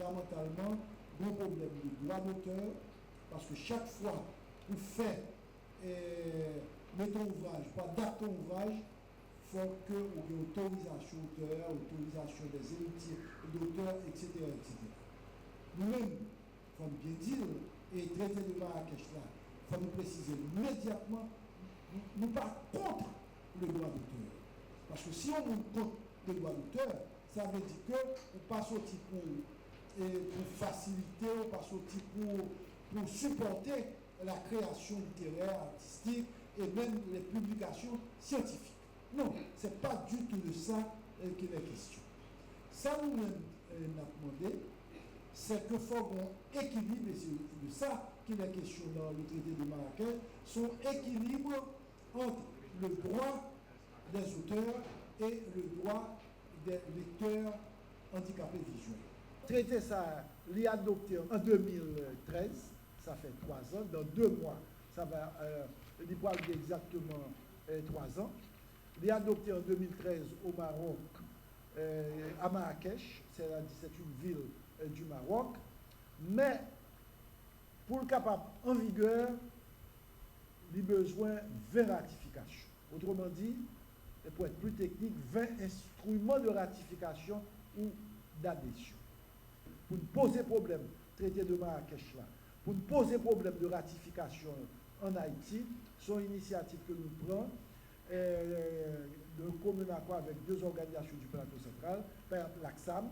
fondamentalement un problème de droit d'auteur, parce que chaque fois qu'on fait mettons ouvrage, pas d'acte ouvrage, il faut qu'il y ait une autorisation d'auteur, autorisation des héritiers d'auteurs, etc., etc. Nous-mêmes, il faut bien dire, et le traité de Marrakech là, il faut nous préciser immédiatement, nous pas contre le droit d'auteur. Parce que si on est contre le droit d'auteur, ça veut dire qu'on passe au type pour faciliter, on passe au type pour supporter la création littéraire, artistique et même les publications scientifiques. Non, ce n'est pas du tout de ça qu'il est question. Ça nous-mêmes n'a demandé, c'est que faut qu'on équilibre, et c'est de ça qu'il est question dans le traité de Marrakech, son équilibre entre le droit des auteurs et le droit des lecteurs handicapés visuels. Traité ça, il est adopté en 2013, ça fait 3 ans, dans 2 mois, ça va, il va exactement 3 ans. Il est adopté en 2013 au Maroc, à Marrakech, c'est une ville du Maroc, mais pour le capable en vigueur, il a besoin de 20 ratifications. Autrement dit, et pour être plus technique, 20 instruments de ratification ou d'adhésion. Pour nous poser problème, traité de Marrakech là, pour nous poser problème de ratification en Haïti, son initiative que nous prenons, de commun accord avec 2 organisations du plateau central, par exemple l'AXAM,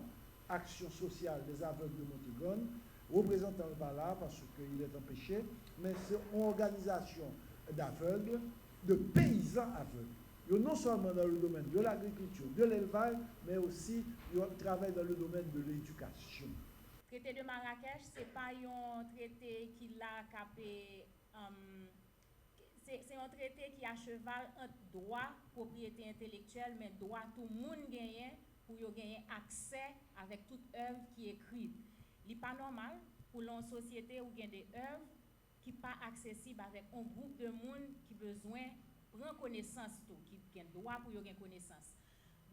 Action sociale des aveugles de Montégone, représentant par là parce qu'il est empêché, mais c'est une organisation d'aveugles, de paysans aveugles. Ils non seulement dans le domaine de l'agriculture, de l'élevage, mais aussi ils travaillent dans le domaine de l'éducation. Le traité de Marrakech, ce n'est pas un traité qui l'a capé. C'est un traité qui est à cheval entre droit, propriété intellectuelle, mais droit tout le monde gagne pour gagner accès avec toute œuvre qui est écrite. Ce n'est pas normal pour une société où il y a des œuvres qui ne sont pas accessibles avec un groupe de monde qui a besoin de prendre connaissance, qui a droit pour gagner connaissance.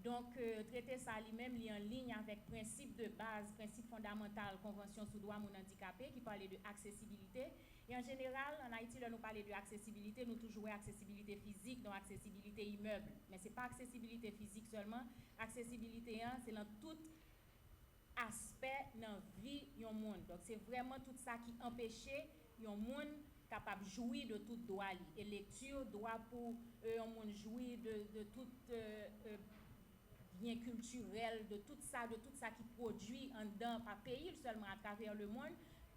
Donc, traiter ça lui-même est en ligne avec principe de base, principe fondamental, convention sur droit moun handicapé qui parlait de accessibilité. Et en général, en Haïti, là, nous parlons de accessibilité, nous toujours accessibilité physique, donc accessibilité immeuble. Mais ce n'est pas accessibilité physique seulement. Accessibilité, c'est dans tout aspect dans la vie du monde. Donc, c'est vraiment tout ça qui empêche un monde capable de jouir de tout droit. Et lecture, droit pour un monde jouir de tout bien culturel, de tout ça qui produit en dedans, par pays seulement à travers le monde.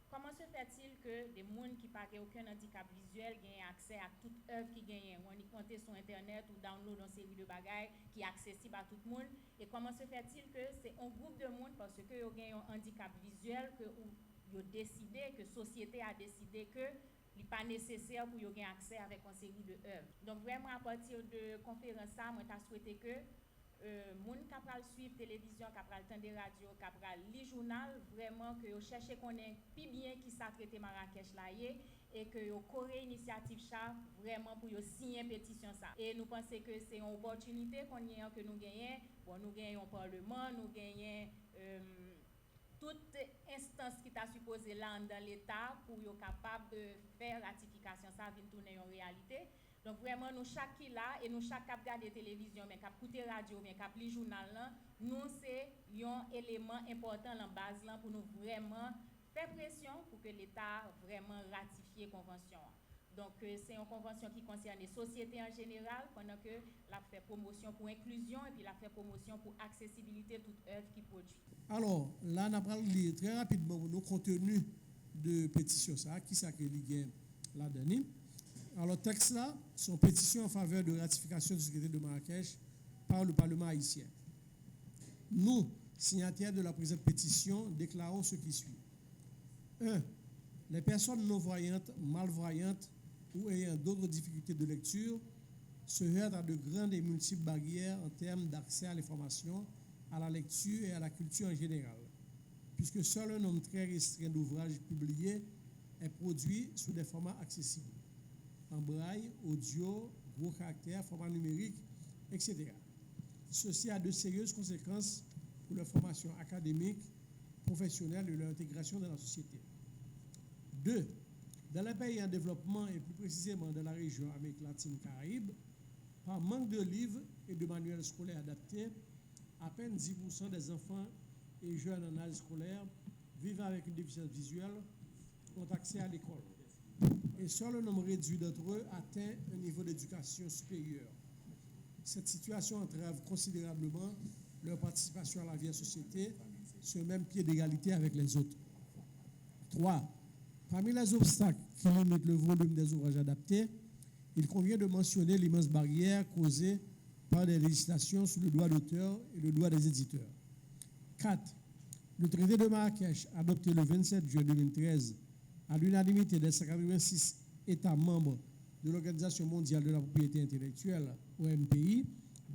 Comment se fait-il que des gens qui n'ont aucun handicap visuel gagnent accès à toute œuvre qui gagne? On y compte sur Internet ou download une série de bagages qui est accessible à tout le monde. Et comment se fait-il que c'est un groupe de monde parce que ils gagnent un handicap visuel que ils ont décidé, que la société a décidé que il n'est pas nécessaire pour gagner accès avec une série d'œuvres. Donc vraiment à partir de conférence ça, moi j'ai souhaité que moun capral suivre télévision, capral tendre radio, capral li journal, vraiment que yo chercher connaître plus bien qui ça traité Marrakech là et que yo coré initiative ça vraiment pour yo signer pétition ça. Et nous pensons que c'est une opportunité que nous gagnons. Bon, nous gagnons un parlement, nous gagnons toute instance qui t'a supposé là dans l'état pour yo capable de faire ratification ça vient tourner en réalité. Donc vraiment nous chaque qui là et nous chaque cap regarder télévision mais cap écouter radio mais cap lire journal là, nous c'est un élément important en base là pour nous vraiment faire pression pour que l'état vraiment ratifie convention. Donc c'est une convention qui concerne les sociétés en général pendant que la fait promotion pour inclusion et puis la fait promotion pour accessibilité toute œuvre qui produit. Alors là on va lire très rapidement nos contenus de pétition ça qui ça que li là-dedans. Alors, texte là, sont pétitions en faveur de ratification du traité de Marrakech par le Parlement haïtien. Nous, signataires de la présente pétition, déclarons ce qui suit. 1. Les personnes non-voyantes, malvoyantes ou ayant d'autres difficultés de lecture se heurtent à de grandes et multiples barrières en termes d'accès à l'information, à la lecture et à la culture en général, puisque seul un nombre très restreint d'ouvrages publiés est produit sous des formats accessibles. En braille, audio, gros caractères, format numérique, etc. Ceci a de sérieuses conséquences pour leur formation académique, professionnelle et leur intégration dans la société. 2. Dans les pays en développement et plus précisément dans la région Amérique latine-Caraïbe, par manque de livres et de manuels scolaires adaptés, à peine 10% des enfants et jeunes en âge scolaire vivant avec une déficience visuelle ont accès à l'école. Et seul un nombre réduit d'entre eux atteint un niveau d'éducation supérieur. Cette situation entrave considérablement leur participation à la vie en société sur le même pied d'égalité avec les autres. 3. Parmi les obstacles qui limitent le volume des ouvrages adaptés, il convient de mentionner l'immense barrière causée par des législations sur le droit d'auteur et le droit des éditeurs. 4. Le traité de Marrakech, adopté le 27 juin 2013 à l'unanimité des 186 États membres de l'Organisation mondiale de la propriété intellectuelle, OMPI,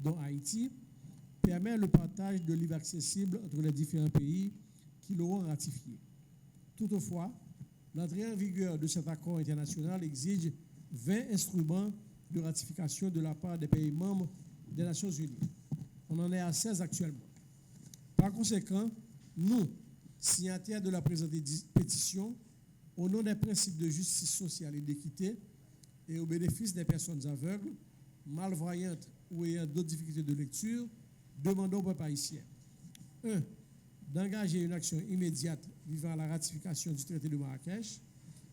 dont Haïti, permet le partage de livres accessibles entre les différents pays qui l'auront ratifié. Toutefois, l'entrée en vigueur de cet accord international exige 20 instruments de ratification de la part des pays membres des Nations Unies. On en est à 16 actuellement. Par conséquent, nous, signataires de la présente pétition, au nom des principes de justice sociale et d'équité et au bénéfice des personnes aveugles, malvoyantes ou ayant d'autres difficultés de lecture, demandons au peuple haïtien 1. D'engager une action immédiate visant à la ratification du traité de Marrakech.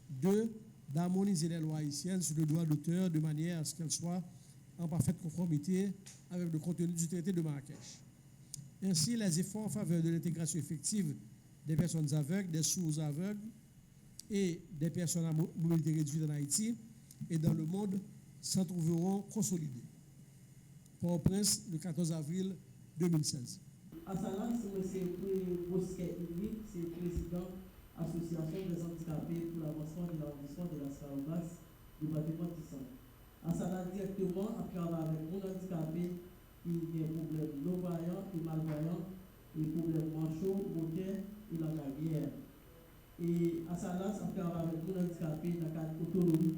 2. D'harmoniser les lois haïtiennes sur le droit d'auteur de manière à ce qu'elles soient en parfaite conformité avec le contenu du traité de Marrakech. Ainsi, les efforts en faveur de l'intégration effective des personnes aveugles, des sourds aveugles et des personnes à mobilité réduite en Haïti et dans le monde s'en trouveront consolidés. Port-au-Prince, le 14 avril 2016. Assalam, c'est M. Bosquet Louis, c'est le président de l'Association des handicapés pour l'avancement de l'arrondissement de la Scarabas, département du Centre. Assalam directement à travers avec mon handicapé qui a des problèmes non-voyants et malvoyants, et problèmes manchots, moquins et la carrière. Et Assalam, à travers avec mon handicapé dans le cadre d'autonomie,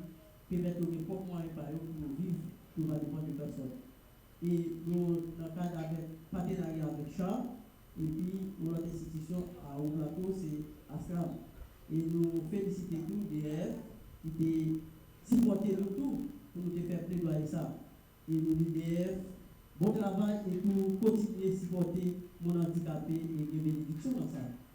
permettre aux propres moyens pour vivre pour la demande de personnes. Et nous, dans le cadre avec partenariat avec Charles, et puis notre institution à Haut Plateau, c'est Asram. Et nous félicitons tous DF qui ont supporté le tout pour nous faire plaidoyer ça. Et nous disons DF, bon travail et pour continuer à supporter mon handicapé et les bénédictions dans ça.